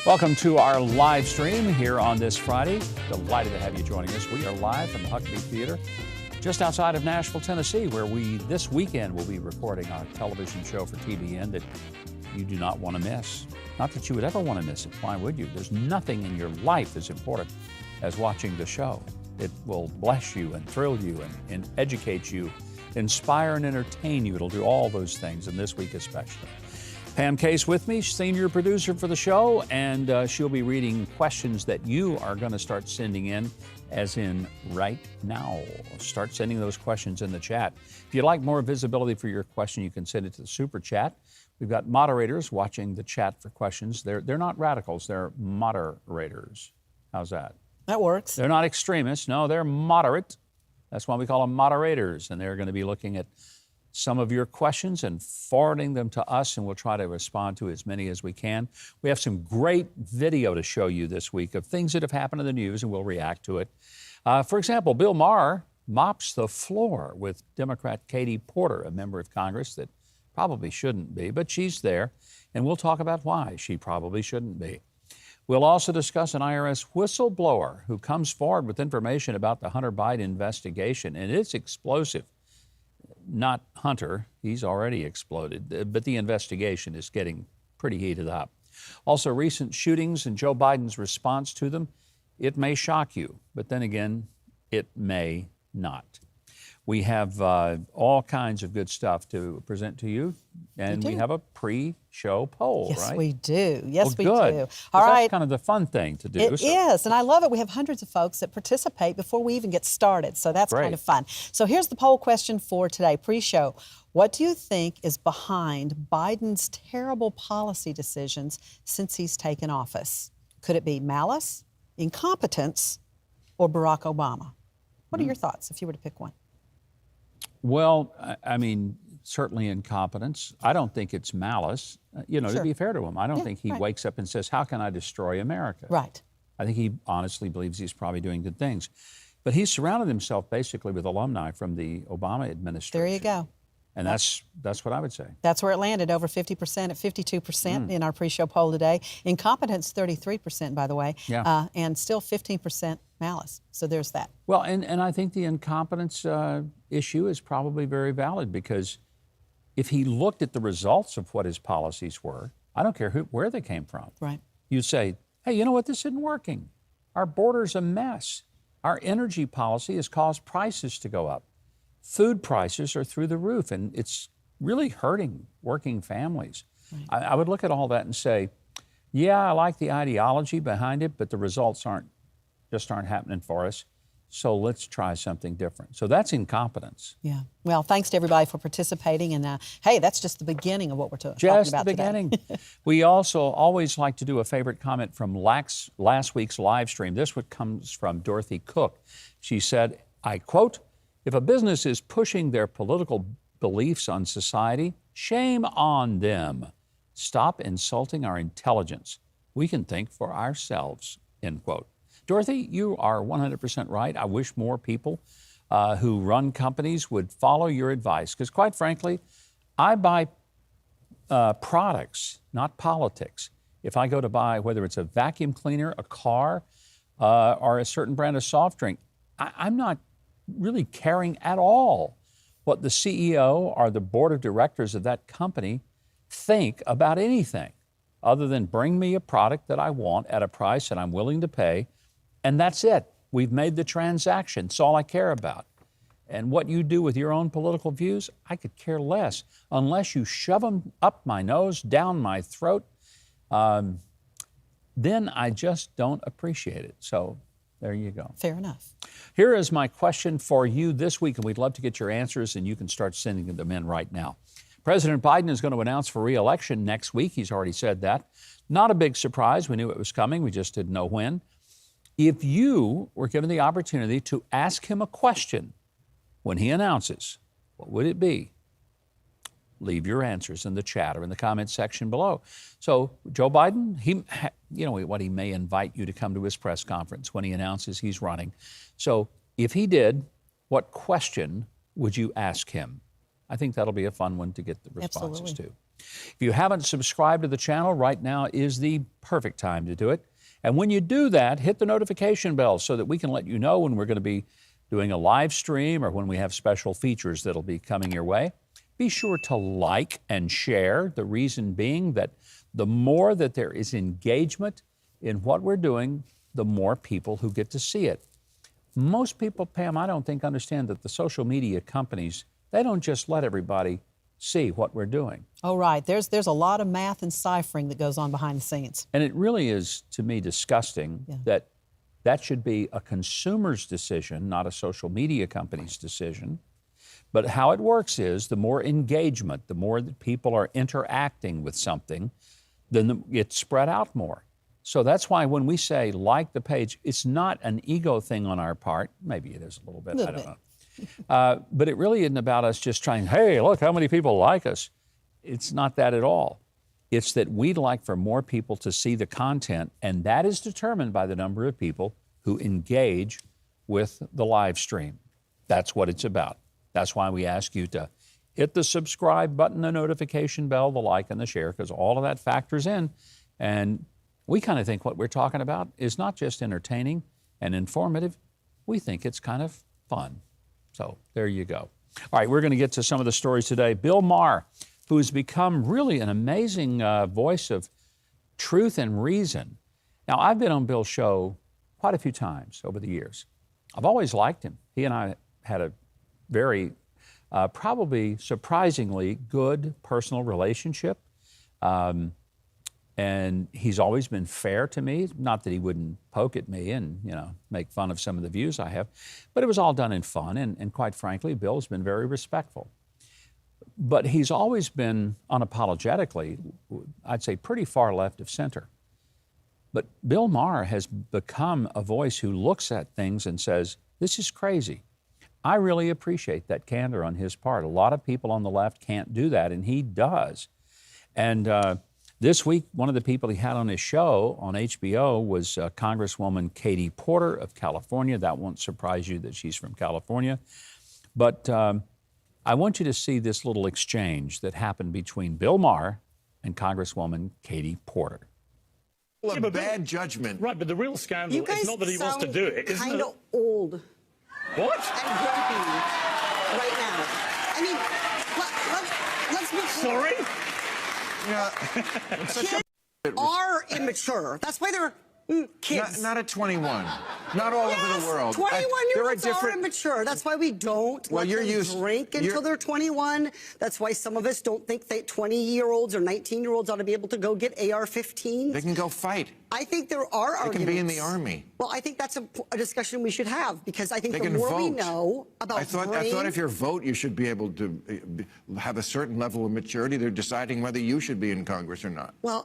Welcome to our live stream here on this Friday. Delighted to have you joining us. We are live from the Huckabee Theater just outside of Nashville, Tennessee, where we this weekend will be recording our television show for TBN that you do not want to miss. Not that you would ever want to miss it. Why would you? There's nothing in your life as important as watching the show. It will bless you and thrill you and educate you, inspire and entertain you. It'll do all those things, and this week especially. Pam Case with me, senior producer for the show, and she'll be reading questions that you are going to start sending in, as in right now. Start sending those questions in the chat. If you'd like more visibility for your question, you can send it to the Super Chat. We've got moderators watching the chat for questions. They're not radicals, they're moderators. How's that? That works. They're not extremists. No, they're moderate. That's why we call them moderators, and they're going to be looking at some of your questions and forwarding them to us, and we'll try to respond to as many as we can. We have some great video to show you this week of things that have happened in the news, and we'll react to it. For example, Bill Maher mops the floor with Democrat Katie Porter, a member of Congress that probably shouldn't be, but she's there, and we'll talk about why she probably shouldn't be. We'll also discuss an IRS whistleblower who comes forward with information about the Hunter Biden investigation, and it's explosive. Not Hunter, he's already exploded, but the investigation is getting pretty heated up. Also, recent shootings and Joe Biden's response to them. It may shock you, but then again, it may not. We have all kinds of good stuff to present to you, and we have a pre-show poll, yes, right? We do. Yes, we good. do. All right. That's kind of the fun thing to do. It is, and I love it. We have hundreds of folks that participate before we even get started, so that's kind of fun. So here's the poll question for today, pre-show. What do you think is behind Biden's terrible policy decisions since he's taken office? Could it be malice, incompetence, or Barack Obama? What are your thoughts if you were to pick one? Well, I mean, certainly incompetence. I don't think it's malice. To be fair to him, I don't think he wakes up and says, how can I destroy America? Right. I think he honestly believes he's probably doing good things. But he's surrounded himself basically with alumni from the Obama administration. There you go. And that's what I would say. That's where it landed, over 50% at 52% in our pre-show poll today. Incompetence, 33%, by the way, and still 15% malice. So there's that. Well, and I think the incompetence issue is probably very valid, because if he looked at the results of what his policies were, I don't care where they came from. Right. You say, hey, you know what? This isn't working. Our border's a mess. Our energy policy has caused prices to go up. Food prices are through the roof, and it's really hurting working families. Right. I would look at all that and say, yeah, I like the ideology behind it, but the results aren't happening for us. So let's try something different. So that's incompetence. Yeah. Well, thanks to everybody for participating. And hey, that's just the beginning of what we're talking about today. Just the beginning. We also always like to do a favorite comment from last week's live stream. This one comes from Dorothy Cook. She said, I quote, "If a business is pushing their political beliefs on society, shame on them. Stop insulting our intelligence. We can think for ourselves," end quote. Dorothy, you are 100% right. I wish more people who run companies would follow your advice, because quite frankly, I buy products, not politics. If I go to buy, whether it's a vacuum cleaner, a car, or a certain brand of soft drink, I'm not really caring at all what the CEO or the board of directors of that company think about anything, other than bring me a product that I want at a price that I'm willing to pay, and that's it. We've made the transaction. It's all I care about. And what you do with your own political views, I could care less, unless you shove them up my nose, down my throat. Then I just don't appreciate it. So there you go. Fair enough. Here is my question for you this week, and we'd love to get your answers, and you can start sending them in right now. President Biden is going to announce for re-election next week. He's already said that. Not a big surprise. We knew it was coming. We just didn't know when. If you were given the opportunity to ask him a question when he announces, what would it be? Leave your answers in the chat or in the comments section below. So Joe Biden, he may invite you to come to his press conference when he announces he's running. So if he did, what question would you ask him? I think that'll be a fun one to get the responses to. If you haven't subscribed to the channel, right now is the perfect time to do it. And when you do that, hit the notification bell so that we can let you know when we're going to be doing a live stream or when we have special features that'll be coming your way. Be sure to like and share, the reason being that the more that there is engagement in what we're doing, the more people who get to see it. Most people, Pam, I don't think understand that the social media companies, they don't just let everybody see what we're doing. Oh, right. There's a lot of math and ciphering that goes on behind the scenes. And it really is, to me, disgusting that should be a consumer's decision, not a social media company's decision. But how it works is the more engagement, the more that people are interacting with something, then it's spread out more. So that's why when we say like the page, it's not an ego thing on our part. Maybe it is a little bit, I don't know. But it really isn't about us just trying, hey, look how many people like us. It's not that at all. It's that we'd like for more people to see the content, and that is determined by the number of people who engage with the live stream. That's what it's about. That's why we ask you to hit the subscribe button, the notification bell, the like, and the share, because all of that factors in. And we kind of think what we're talking about is not just entertaining and informative. We think it's kind of fun. So there you go. All right, we're going to get to some of the stories today. Bill Maher, who has become really an amazing voice of truth and reason. Now, I've been on Bill's show quite a few times over the years. I've always liked him. He and I had a very, probably surprisingly good personal relationship. And he's always been fair to me. Not that he wouldn't poke at me and, make fun of some of the views I have, but it was all done in fun. And quite frankly, Bill's been very respectful. But he's always been unapologetically, I'd say, pretty far left of center. But Bill Maher has become a voice who looks at things and says, this is crazy. I really appreciate that candor on his part. A lot of people on the left can't do that, and he does. And this week, one of the people he had on his show on HBO was Congresswoman Katie Porter of California. That won't surprise you that she's from California. But I want you to see this little exchange that happened between Bill Maher and Congresswoman Katie Porter. Well, a bad judgment. Right, but the real scandal is not that he wants to do it, isn't it? Kind of old. What? And grumpy right now. I mean, let's be clear. Yeah. Kids are immature. That's why they're kids. Not at 21. Not all over the world. 21-year-olds are immature. That's why we don't let them drink until they're 21. That's why some of us don't think that 20-year-olds or 19-year-olds ought to be able to go get AR-15s. They can go fight. I think there are arguments. They can be in the Army. Well, I think that's a discussion we should have, because I think they the more we know about I thought if you vote, you should be able to have a certain level of maturity. They're deciding whether you should be in Congress or not. Well,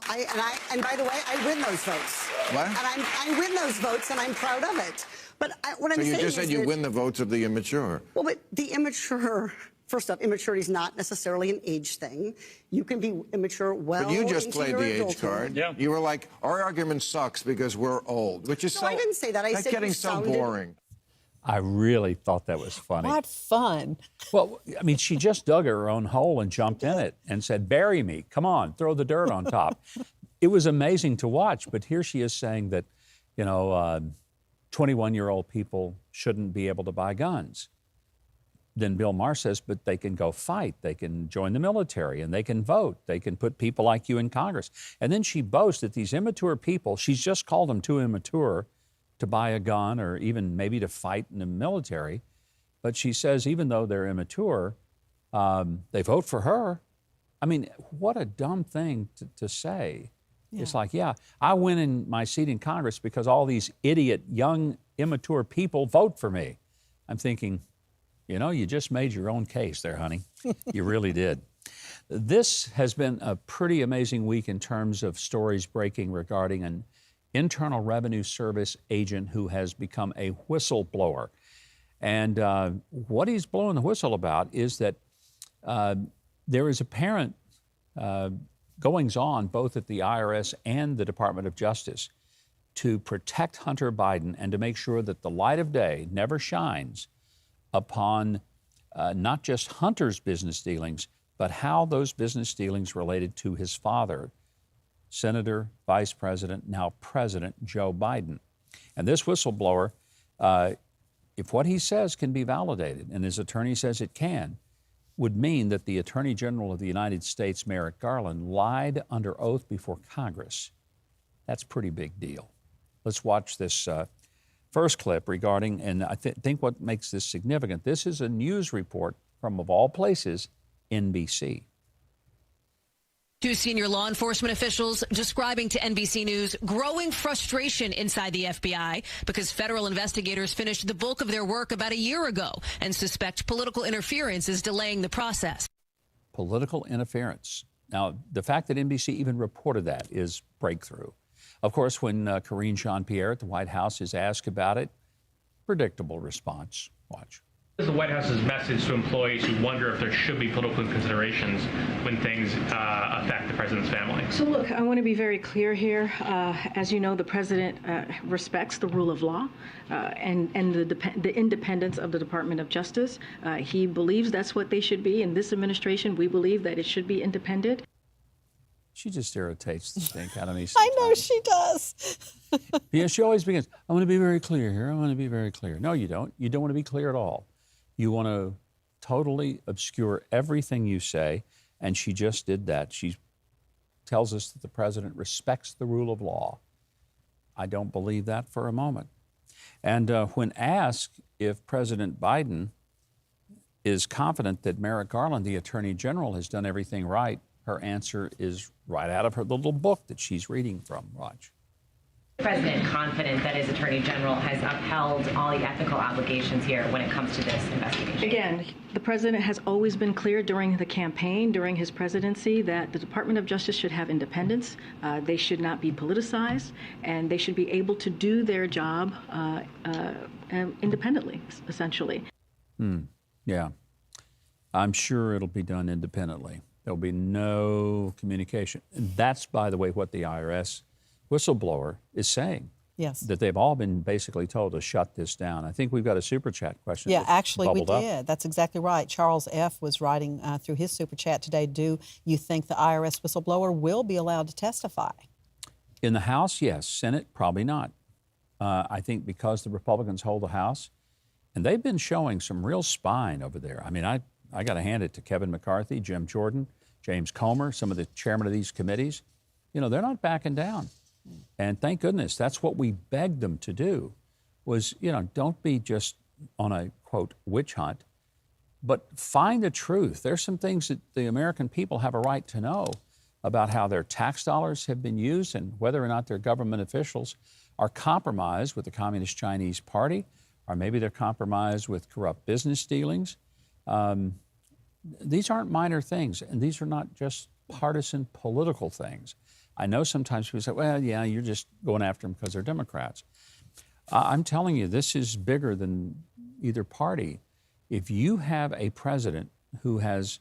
and by the way, I win those votes. What? And I win those votes, and I'm proud of it. But what I'm saying is you just said you win the votes of the immature. Well, but the immature. First off, immaturity is not necessarily an age thing. You can be immature well. But you just into played your the age adulthood. card. Yeah. You were like, our argument sucks because we're old, which is No, I didn't say that. I that's said getting you so sounded boring. I really thought that was funny. What fun. Well, I mean, she just dug her own hole and jumped in it and said, bury me. Come on, throw the dirt on top. It was amazing to watch, but here she is saying that, 21-year-old people shouldn't be able to buy guns. Then Bill Maher says, but they can go fight, they can join the military, and they can vote. They can put people like you in Congress. And then she boasts that these immature people, she's just called them too immature to buy a gun or even maybe to fight in the military. But she says even though they're immature, they vote for her. I mean, what a dumb thing to say. Yeah. It's like, yeah, I win in my seat in Congress because all these idiot, young, immature people vote for me. I'm thinking, you just made your own case there, honey. You really did. This has been a pretty amazing week in terms of stories breaking regarding an Internal Revenue Service agent who has become a whistleblower. And what he's blowing the whistle about is that there is apparent goings-on both at the IRS and the Department of Justice to protect Hunter Biden and to make sure that the light of day never shines upon not just Hunter's business dealings, but how those business dealings related to his father, Senator, Vice President, now President Joe Biden. And this whistleblower, if what he says can be validated, and his attorney says it can, would mean that the Attorney General of the United States, Merrick Garland, lied under oath before Congress. That's a pretty big deal. Let's watch this first clip regarding, and I think what makes this significant, this is a news report from, of all places, NBC. Two senior law enforcement officials describing to NBC News growing frustration inside the FBI because federal investigators finished the bulk of their work about a year ago and suspect political interference is delaying the process. Political interference. Now, the fact that NBC even reported that is breakthrough. Of course, when Karine Jean-Pierre at the White House is asked about it, predictable response. Watch. What is the White House's message to employees who wonder if there should be political considerations when things affect the president's family? So look, I want to be very clear here. As you know, the president respects the rule of law and the independence of the Department of Justice. He believes that's what they should be. In this administration, we believe that it should be independent. She just irritates the stink out of me I sometimes. know she does. Yeah, she always begins, I want to be very clear here. I want to be very clear. No, you don't. You don't want to be clear at all. You want to totally obscure everything you say, and she just did that. She tells us that the president respects the rule of law. I don't believe that for a moment. And when asked if President Biden is confident that Merrick Garland, the Attorney General, has done everything right, her answer is right out of her little book that she's reading from. Watch. President confident that his Attorney General has upheld all the ethical obligations here when it comes to this investigation? Again, the president has always been clear during the campaign, during his presidency, that the Department of Justice should have independence. They should not be politicized, and they should be able to do their job independently, essentially. Yeah. I'm sure it'll be done independently. There'll be no communication. And that's, by the way, what the IRS whistleblower is saying. Yes. That they've all been basically told to shut this down. I think we've got a super chat question. Yeah, actually we bubbled did. up. That's exactly right. Charles F. was writing through his super chat today, do you think the IRS whistleblower will be allowed to testify? In the House, yes. Senate, probably not. I think because the Republicans hold the House, and they've been showing some real spine over there. I mean, I got to hand it to Kevin McCarthy, Jim Jordan, James Comer, some of the chairmen of these committees. You know, they're not backing down. And thank goodness, that's what we begged them to do, was, you know, don't be just on a, quote, witch hunt, but find the truth. There's some things that the American people have a right to know about how their tax dollars have been used and whether or not their government officials are compromised with the Communist Chinese Party, or maybe they're compromised with corrupt business dealings. These aren't minor things, and these are not just partisan political things. I know sometimes people say, well, yeah, you're just going after them because they're Democrats. I'm telling you, this is bigger than either party. If you have a president who has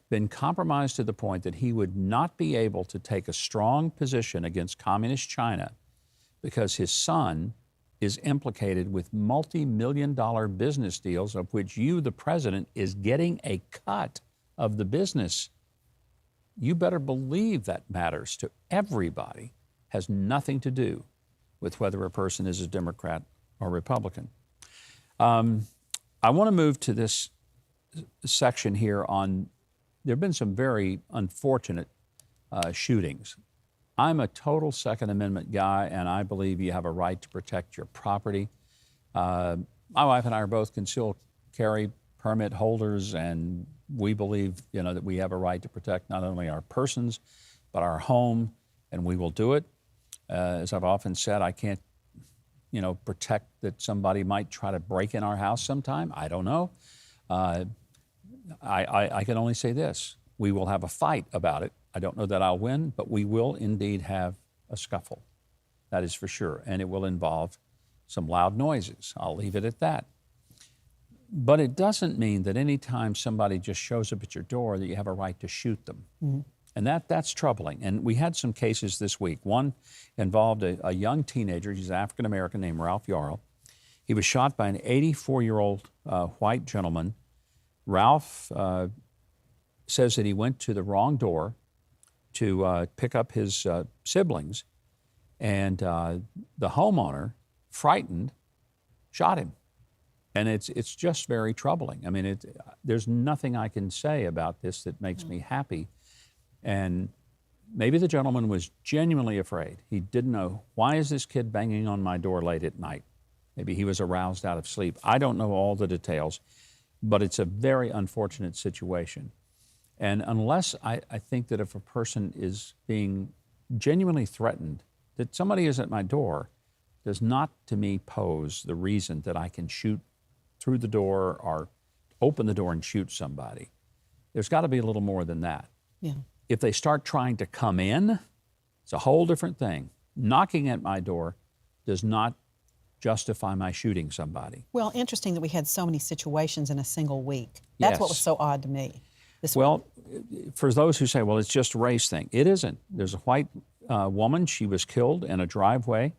been compromised to the point that he would not be able to take a strong position against communist China because his son is implicated with multi-million-dollar business deals of which you, the president, is getting a cut of the business, you better believe that matters to everybody, has nothing to do with whether a person is a Democrat or Republican. I want to move to this section here on, there have been some very unfortunate shootings. I'm a total Second Amendment guy, and I believe you have a right to protect your property. My wife and I are both concealed carry permit holders, and we believe, you know, that we have a right to protect not only our persons, but our home, and we will do it. As I've often said, I can't, you know, protect that somebody might try to break in our house sometime. I don't know. I can only say this. We will have a fight about it. I don't know that I'll win, but we will indeed have a scuffle. That is for sure. And it will involve some loud noises. I'll leave it at that. But it doesn't mean that any time somebody just shows up at your door that you have a right to shoot them. Mm-hmm. And that's troubling. And we had some cases this week. One involved a young teenager. He's African-American named Ralph Yarl. He was shot by an 84-year-old white gentleman. Ralph says that he went to the wrong door to pick up his siblings, and the homeowner, frightened, shot him. And it's just very troubling. I mean, there's nothing I can say about this that makes me happy. And maybe the gentleman was genuinely afraid. He didn't know, why is this kid banging on my door late at night? Maybe he was aroused out of sleep. I don't know all the details, but it's a very unfortunate situation. And unless I think that if a person is being genuinely threatened, that somebody is at my door, does not to me pose the reason that I can shoot through the door or open the door and shoot somebody. There's got to be a little more than that. Yeah. If they start trying to come in, it's a whole different thing. Knocking at my door does not justify my shooting somebody. Well, interesting that we had so many situations in a single week. That's what was so odd to me. Well, for those who say, well, it's just a race thing, it isn't. There's a white woman. She was killed in a driveway.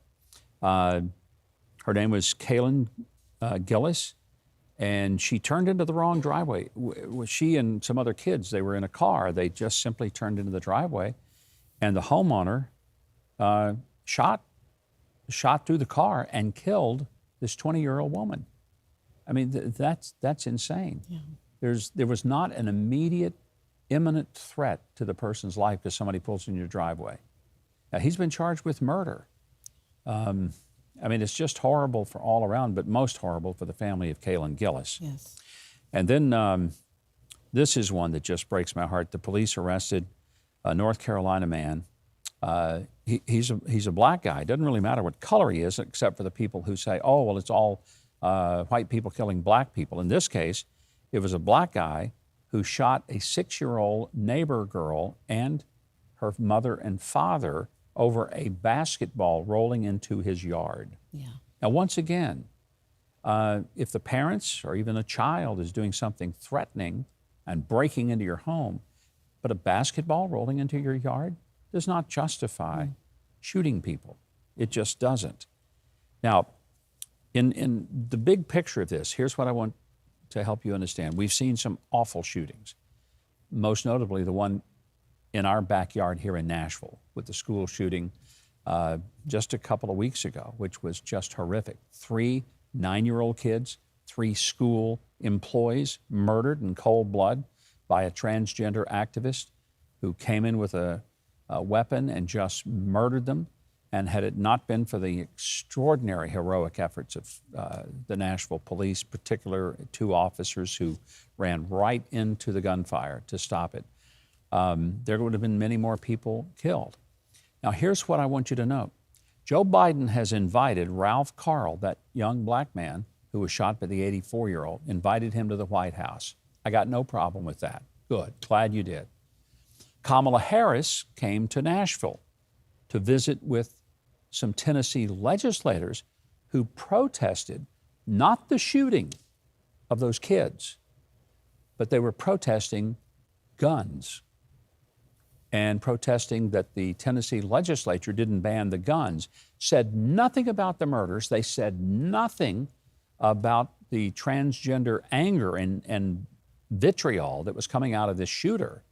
Her name was Kaylin Gillis, and she turned into the wrong driveway. She and some other kids, they were in a car. They just simply turned into the driveway, and the homeowner shot through the car and killed this 20-year-old woman. I mean, that's insane. Yeah. There was not an immediate, imminent threat to the person's life because somebody pulls in your driveway. Now, he's been charged with murder. I mean, it's just horrible for all around, but most horrible for the family of Kaylin Gillis. Yes. And then this is one that just breaks my heart. The police arrested a North Carolina man. He's a black guy. It doesn't really matter what color he is, except for the people who say, oh, well, it's all white people killing black people. In this case, it was a black guy who shot a 6-year-old neighbor girl and her mother and father over a basketball rolling into his yard. Yeah. Now, once again, if the parents or even a child is doing something threatening and breaking into your home, but a basketball rolling into your yard does not justify shooting people. It just doesn't. Now, in the big picture of this, here's what I want to help you understand. We've seen some awful shootings, most notably the one in our backyard here in Nashville with the school shooting just a couple of weeks ago, which was just horrific. 3 9-year-old kids, 3 school employees murdered in cold blood by a transgender activist who came in with a weapon and just murdered them. And had it not been for the extraordinary heroic efforts of the Nashville police, particular 2 officers who ran right into the gunfire to stop it, there would have been many more people killed. Now, here's what I want you to know. Joe Biden has invited Ralph Carl, that young black man who was shot by the 84-year-old, invited him to the White House. I got no problem with that. Good. Glad you did. Kamala Harris came to Nashville to visit with some Tennessee legislators who protested not the shooting of those kids, but they were protesting guns and protesting that the Tennessee legislature didn't ban the guns, said nothing about the murders. They said nothing about the transgender anger and vitriol that was coming out of this shooter.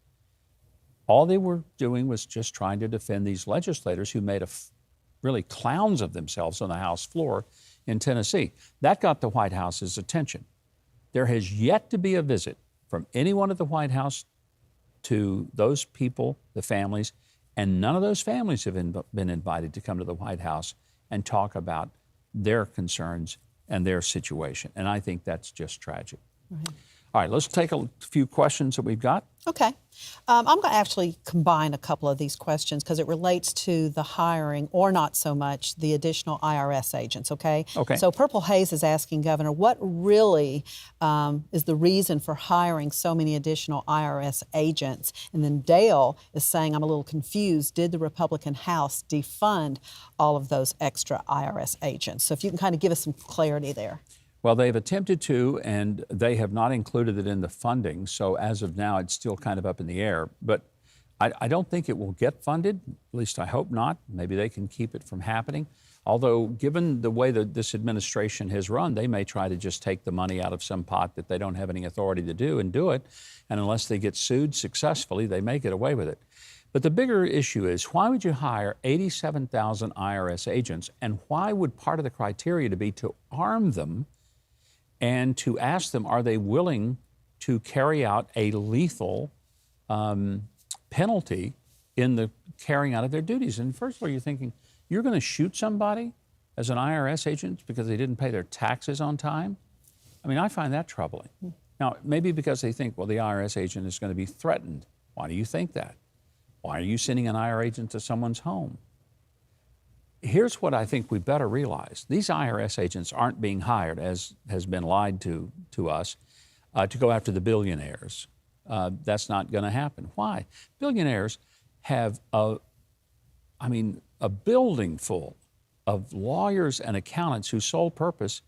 All they were doing was just trying to defend these legislators who made really clowns of themselves on the House floor in Tennessee. That got the White House's attention. There has yet to be a visit from anyone at the White House to those people, the families, and none of those families have been invited to come to the White House and talk about their concerns and their situation. And I think that's just tragic. Right. All right, let's take a few questions that we've got. Okay. I'm going to actually combine a couple of these questions because it relates to the hiring, or not so much, the additional IRS agents, okay? Okay. So Purple Haze is asking, Governor, what really is the reason for hiring so many additional IRS agents? And then Dale is saying, I'm a little confused. Did the Republican House defund all of those extra IRS agents? So if you can kind of give us some clarity there. Well, they've attempted to, and they have not included it in the funding. So as of now, it's still kind of up in the air. But I don't think it will get funded, at least I hope not. Maybe they can keep it from happening. Although, given the way that this administration has run, they may try to just take the money out of some pot that they don't have any authority to do and do it. And unless they get sued successfully, they may get away with it. But the bigger issue is, why would you hire 87,000 IRS agents? And why would part of the criteria to be to arm them and to ask them, are they willing to carry out a lethal penalty in the carrying out of their duties? And first of all, you're thinking, you're going to shoot somebody as an IRS agent because they didn't pay their taxes on time? I mean, I find that troubling. Now, maybe because they think, well, the IRS agent is going to be threatened. Why do you think that? Why are you sending an IRS agent to someone's home? Here's what I think we better realize. These IRS agents aren't being hired, as has been lied to us, to go after the billionaires. That's not going to happen. Why? Billionaires have a building full of lawyers and accountants whose sole purpose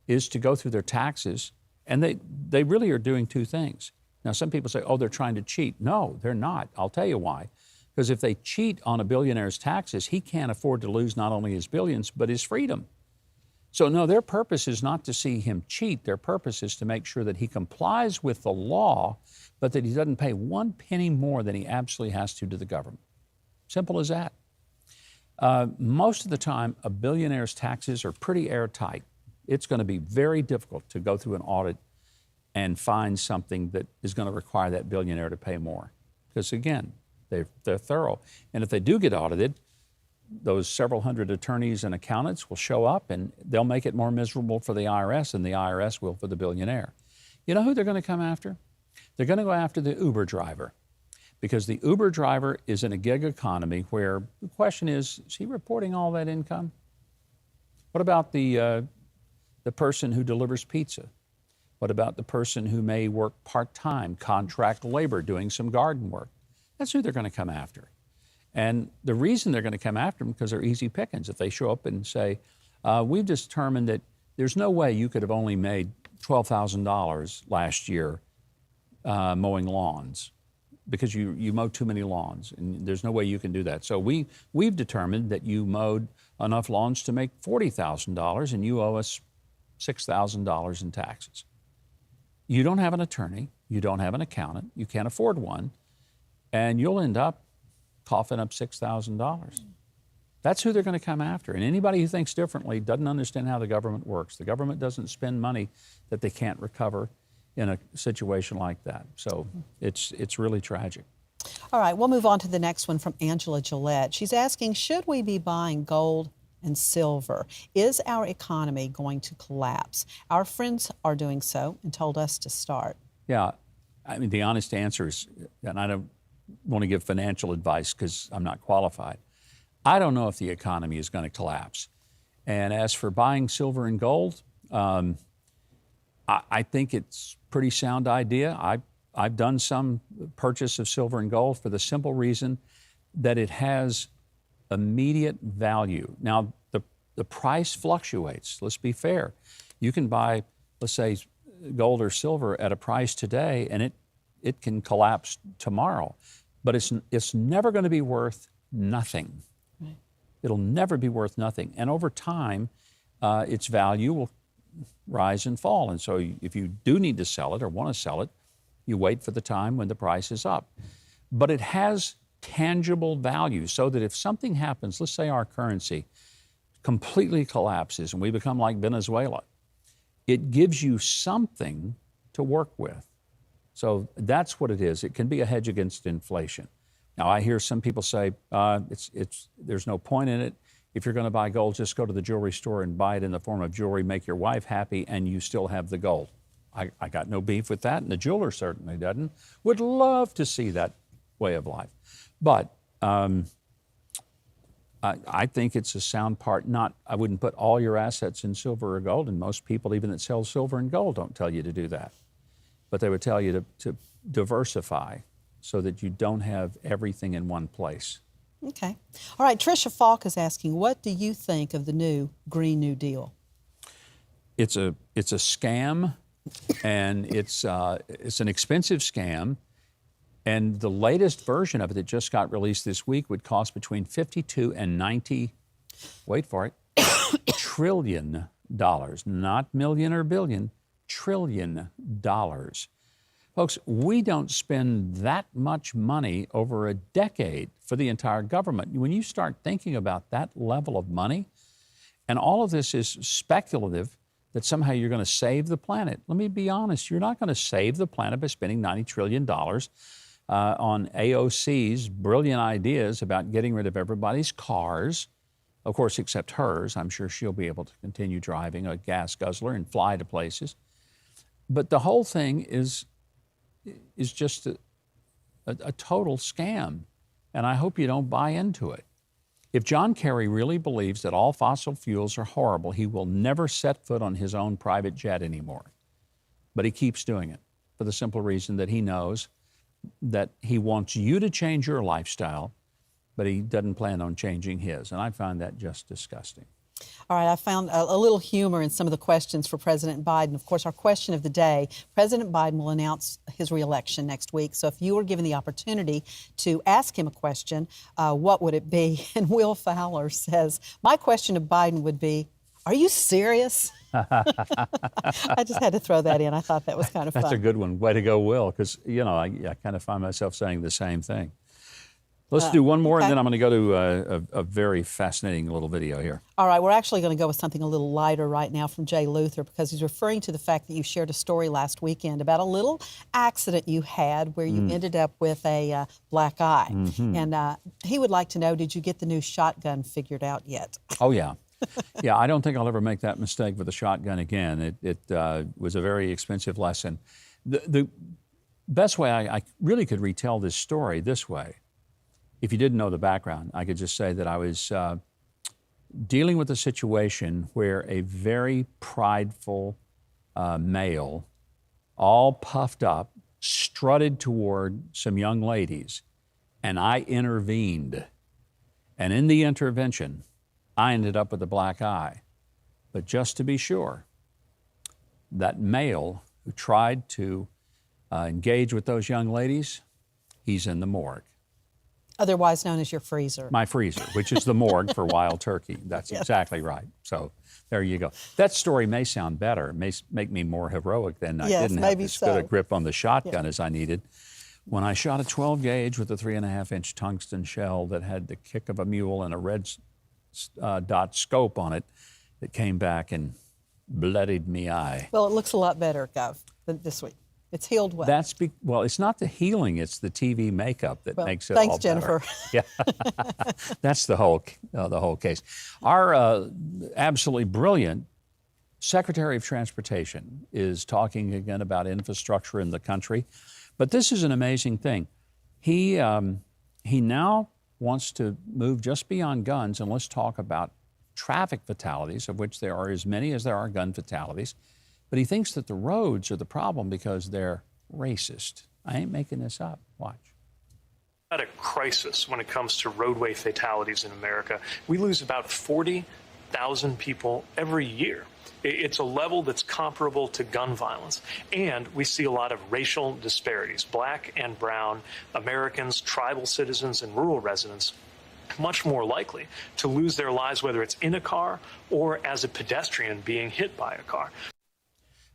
is to go through their taxes, and they really are doing two things. Now, some people say, oh, they're trying to cheat. No, they're not. I'll tell you why. Because if they cheat on a billionaire's taxes, he can't afford to lose not only his billions, but his freedom. So no, their purpose is not to see him cheat. Their purpose is to make sure that he complies with the law, but that he doesn't pay one penny more than he absolutely has to the government. Simple as that. Most of the time, a billionaire's taxes are pretty airtight. It's going to be very difficult to go through an audit and find something that is going to require that billionaire to pay more. Because again, they're thorough. And if they do get audited, those several hundred attorneys and accountants will show up, and they'll make it more miserable for the IRS than the IRS will for the billionaire. You know who they're going to come after? They're going to go after the Uber driver, because the Uber driver is in a gig economy where the question is he reporting all that income? What about the person who delivers pizza? What about the person who may work part-time, contract labor, doing some garden work? That's who they're going to come after. And the reason they're going to come after them because they're easy pickings. If they show up and say, we've determined that there's no way you could have only made $12,000 last year mowing lawns because you mowed too many lawns, and there's no way you can do that. So we've determined that you mowed enough lawns to make $40,000, and you owe us $6,000 in taxes. You don't have an attorney, you don't have an accountant, you can't afford one, and you'll end up coughing up $6,000. That's who they're going to come after. And anybody who thinks differently doesn't understand how the government works. The government doesn't spend money that they can't recover in a situation like that. So it's really tragic. All right, we'll move on to the next one from Angela Gillette. She's asking, should we be buying gold and silver? Is our economy going to collapse? Our friends are doing so and told us to start. Yeah, I mean, the honest answer is, and I don't want to give financial advice because I'm not qualified, I don't know if the economy is going to collapse. And as for buying silver and gold, I think it's a pretty sound idea. I've done some purchase of silver and gold for the simple reason that it has immediate value. Now, the price fluctuates. Let's be fair. You can buy, let's say, gold or silver at a price today, and it can collapse tomorrow. But it's never going to be worth nothing. Right. It'll never be worth nothing. And over time, its value will rise and fall. And so if you do need to sell it or want to sell it, you wait for the time when the price is up. But it has tangible value, so that if something happens, let's say our currency completely collapses and we become like Venezuela, it gives you something to work with. So that's what it is. It can be a hedge against inflation. Now, I hear some people say there's no point in it. If you're going to buy gold, just go to the jewelry store and buy it in the form of jewelry, make your wife happy, and you still have the gold. I got no beef with that, and the jeweler certainly doesn't. Would love to see that way of life. But I think it's a sound part. I wouldn't put all your assets in silver or gold, and most people, even that sell silver and gold, don't tell you to do that. But they would tell you to diversify so that you don't have everything in one place. Okay. All right, Tricia Falk is asking, what do you think of the new Green New Deal? It's a scam, and it's an expensive scam. And the latest version of it that just got released this week would cost between 52 and 90, wait for it, trillion dollars, not million or billion, trillion dollars. Folks, we don't spend that much money over a decade for the entire government. When you start thinking about that level of money, and all of this is speculative, that somehow you're going to save the planet. Let me be honest, you're not going to save the planet by spending $90 trillion on AOC's brilliant ideas about getting rid of everybody's cars, of course, except hers. I'm sure she'll be able to continue driving a gas guzzler and fly to places. But the whole thing is just a total scam, and I hope you don't buy into it. If John Kerry really believes that all fossil fuels are horrible, he will never set foot on his own private jet anymore. But he keeps doing it for the simple reason that he knows that he wants you to change your lifestyle, but he doesn't plan on changing his. And I find that just disgusting. All right, I found a little humor in some of the questions for President Biden. Of course, our question of the day, President Biden will announce his reelection next week. So if you were given the opportunity to ask him a question, what would it be? And Will Fowler says, my question to Biden would be, are you serious? I just had to throw that in. I thought that was kind of fun. That's a good one. Way to go, Will, because, you know, I kind of find myself saying the same thing. Let's do one more, okay. and then I'm going to go to a very fascinating little video here. All right, we're actually going to go with something a little lighter right now from Jay Luther, because he's referring to the fact that you shared a story last weekend about a little accident you had where you ended up with a black eye. Mm-hmm. And he would like to know, did you get the new shotgun figured out yet? Oh, yeah. Yeah, I don't think I'll ever make that mistake with a shotgun again. It was a very expensive lesson. The best way I really could retell this story this way, if you didn't know the background, I could just say that I was dealing with a situation where a very prideful male, all puffed up, strutted toward some young ladies, and I intervened. And in the intervention, I ended up with a black eye. But just to be sure, that male who tried to engage with those young ladies, he's in the morgue. Otherwise known as your freezer. My freezer, which is the morgue for wild turkey. That's exactly right. So there you go. That story may sound better, may make me more heroic than I didn't have as good a grip on the shotgun as I needed. When I shot a 12 gauge with a 3.5-inch tungsten shell that had the kick of a mule and a red dot scope on it, it came back and bloodied me eye. Well, it looks a lot better, Gov, than this week. It's healed well. Well, it's not the healing, it's the TV makeup that makes it all better. Thanks, Jennifer. Yeah, that's the whole case. Our absolutely brilliant Secretary of Transportation is talking again about infrastructure in the country. But this is an amazing thing. He now wants to move just beyond guns, and let's talk about traffic fatalities, of which there are as many as there are gun fatalities. But he thinks that the roads are the problem because they're racist. I ain't making this up. Watch. At a crisis when it comes to roadway fatalities in America. We lose about 40,000 people every year. It's a level that's comparable to gun violence. And we see a lot of racial disparities. Black and brown Americans, tribal citizens, and rural residents much more likely to lose their lives, whether it's in a car or as a pedestrian being hit by a car.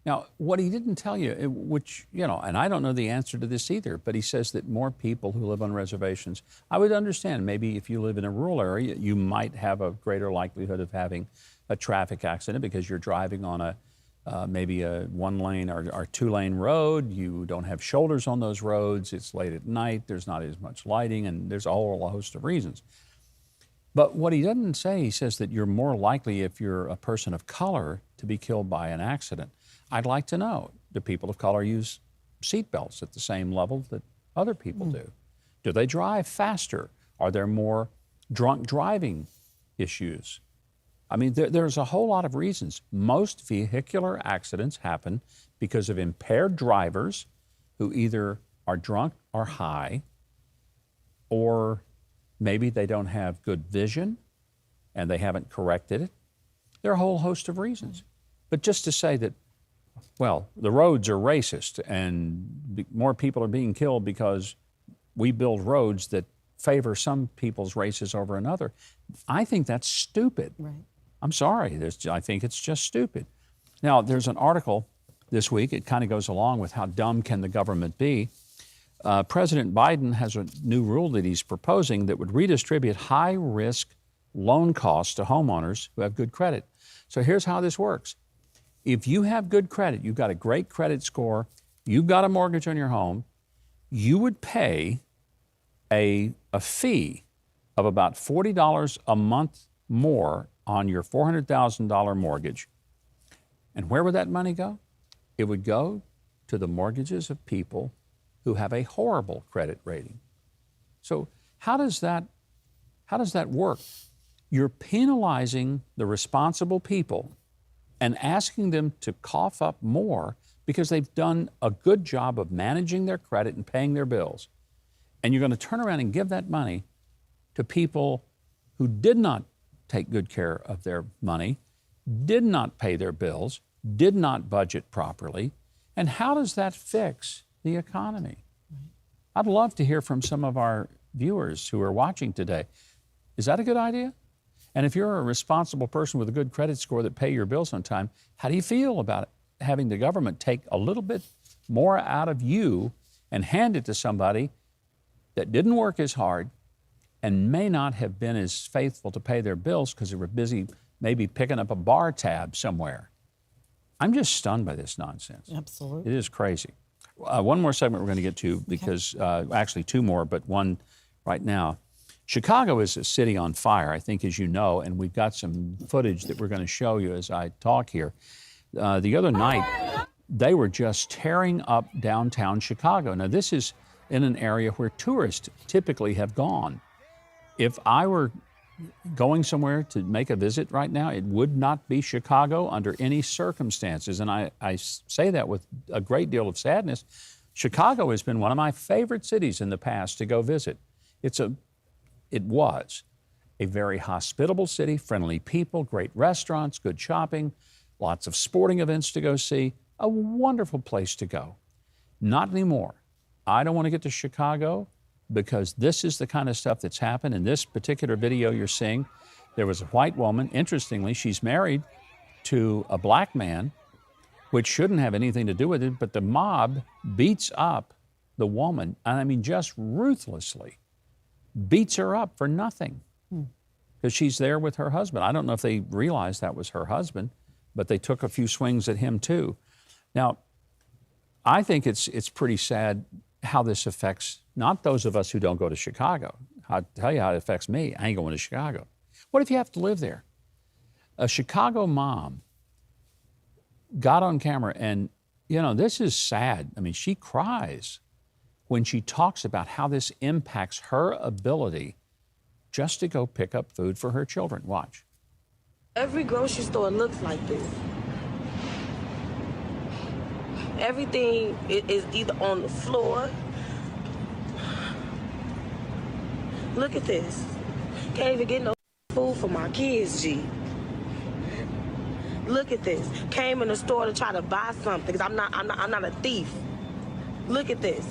Now, what he didn't tell you, which, you know, and I don't know the answer to this either, but he says that more people who live on reservations, I would understand maybe if you live in a rural area, you might have a greater likelihood of having a traffic accident because you're driving on a maybe a 1-lane or 2-lane road. You don't have shoulders on those roads. It's late at night. There's not as much lighting, and there's a whole host of reasons. But what he doesn't say, he says that you're more likely if you're a person of color to be killed by an accident. I'd like to know, do people of color use seatbelts at the same level that other people do? Do they drive faster? Are there more drunk driving issues? I mean, there's a whole lot of reasons. Most vehicular accidents happen because of impaired drivers who either are drunk or high, or maybe they don't have good vision and they haven't corrected it. There are a whole host of reasons. But just to say that, well, the roads are racist and more people are being killed because we build roads that favor some people's races over another. I think that's stupid. Right. I'm sorry. I think it's just stupid. Now, there's an article this week. It kind of goes along with how dumb can the government be. President Biden has a new rule that he's proposing that would redistribute high-risk loan costs to homeowners who have good credit. So here's how this works. If you have good credit, you've got a great credit score, you've got a mortgage on your home, you would pay a fee of about $40 a month more on your $400,000 mortgage. And where would that money go? It would go to the mortgages of people who have a horrible credit rating. So how does that work? You're penalizing the responsible people and asking them to cough up more because they've done a good job of managing their credit and paying their bills. And you're going to turn around and give that money to people who did not take good care of their money, did not pay their bills, did not budget properly. And how does that fix the economy? I'd love to hear from some of our viewers who are watching today. Is that a good idea? And if you're a responsible person with a good credit score that pay your bills on time, how do you feel about it? Having the government take a little bit more out of you and hand it to somebody that didn't work as hard and may not have been as faithful to pay their bills because they were busy maybe picking up a bar tab somewhere. I'm just stunned by this nonsense. Absolutely. It is crazy. One more segment we're going to get to because actually two more, but one right now. Chicago is a city on fire, I think, as you know, and we've got some footage that we're going to show you as I talk here. The other night, they were just tearing up downtown Chicago. Now, this is in an area where tourists typically have gone. If I were going somewhere to make a visit right now, it would not be Chicago under any circumstances. And I say that with a great deal of sadness. Chicago has been one of my favorite cities in the past to go visit. It was a very hospitable city, friendly people, great restaurants, good shopping, lots of sporting events to go see, a wonderful place to go. Not anymore. I don't want to get to Chicago because this is the kind of stuff that's happened. In this particular video you're seeing, there was a white woman. Interestingly, she's married to a black man, which shouldn't have anything to do with it, but the mob beats up the woman, and I mean just ruthlessly, beats her up for nothing because she's there with her husband. I don't know if they realized that was her husband, but they took a few swings at him too. Now, I think it's pretty sad how this affects not those of us who don't go to Chicago. I'll tell you how it affects me. I ain't going to Chicago. What if you have to live there? A Chicago mom got on camera, and, you know, this is sad. I mean, she cries when she talks about how this impacts her ability just to go pick up food for her children. Watch. Every grocery store looks like this. Everything is either on the floor. Look at this. Can't even get no food for my kids, G. Look at this. Came in the store to try to buy something because I'm not a thief. Look at this.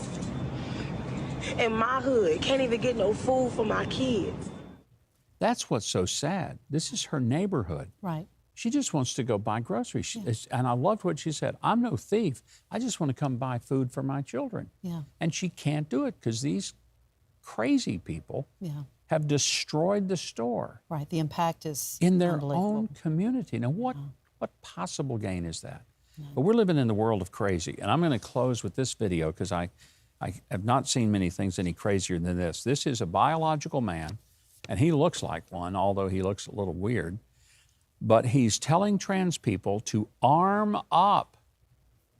In my hood, can't even get no food for my kids. That's what's so sad. This is her neighborhood. Right. She just wants to go buy groceries. And I loved what she said. I'm no thief. I just want to come buy food for my children. Yeah. And she can't do it because these crazy people have destroyed the store. Right. The impact is in their own community. Now, what possible gain is that? But we're living in the world of crazy. And I'm going to close with this video because I have not seen many things any crazier than this. This is a biological man, and he looks like one, although he looks a little weird. But he's telling trans people to arm up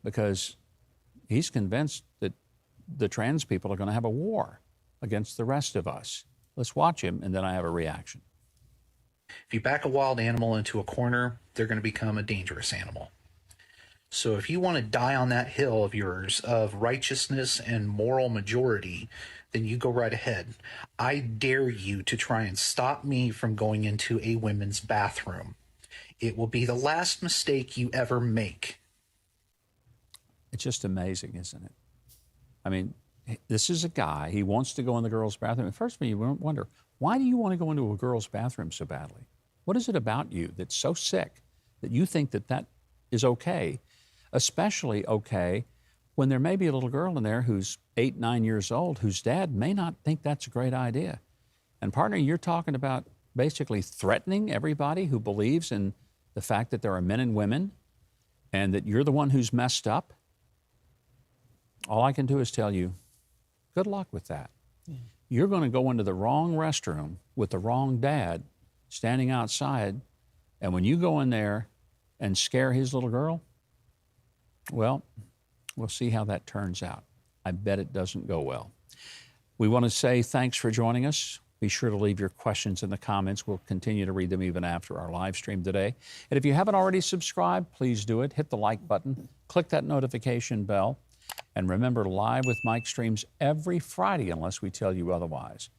because he's convinced that the trans people are going to have a war against the rest of us. Let's watch him, and then I have a reaction. If you back a wild animal into a corner, they're going to become a dangerous animal. So if you want to die on that hill of yours of righteousness and moral majority, then you go right ahead. I dare you to try and stop me from going into a women's bathroom. It will be the last mistake you ever make. It's just amazing, isn't it? I mean, This is a guy, he wants to go in the girls' bathroom. And first of all, you wonder, why do you want to go into a girls' bathroom so badly? What is it about you that's so sick that you think that that is okay, especially okay when there may be a little girl in there who's 8, 9 years old, whose dad may not think that's a great idea. And partner, you're talking about basically threatening everybody who believes in the fact that there are men and women and that you're the one who's messed up. All I can do is tell you, good luck with that. Yeah. You're going to go into the wrong restroom with the wrong dad standing outside, and when you go in there and scare his little girl, well, we'll see how that turns out. I bet it doesn't go well. We want to say thanks for joining us. Be sure to leave your questions in the comments. We'll continue to read them even after our live stream today. And if you haven't already subscribed, please do it. Hit the like button, click that notification bell, and remember, Live with Mike streams every Friday unless we tell you otherwise.